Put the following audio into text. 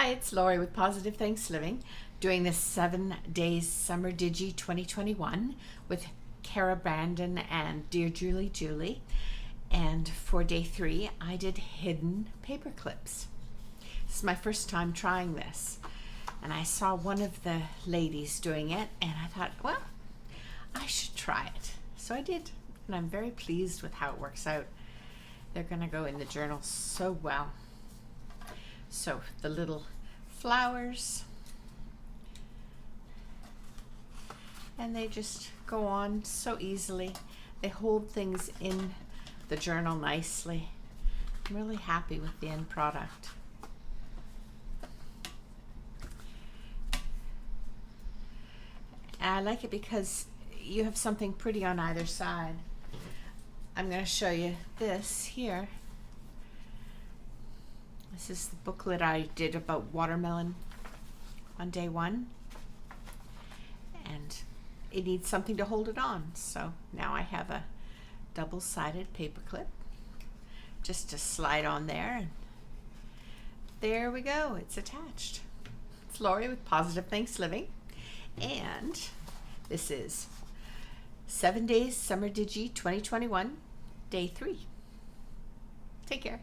Hi, it's Lori with Positive Thanks Living, doing this 7 Days Summer Digi 2021 with Cara and DearJulieJulie. And for day 3, I did hidden paper clips. This is my first time trying this. And I saw one of the ladies doing it, and I thought, well, I should try it. So I did, and I'm very pleased with how it works out. They're going to go in the journal so well. So the little flowers, and they just go on so easily. They hold things in the journal nicely. I'm really happy with the end product. I like it because you have something pretty on either side. I'm going to show you this here. This is the booklet I did about watermelon on day 1. And it needs something to hold it on. So now I have a double-sided paper clip just to slide on there. And there we go. It's attached. It's Lori with Positive Thanks Living. And this is 7 Days Summer Digi 2021, day 3. Take care.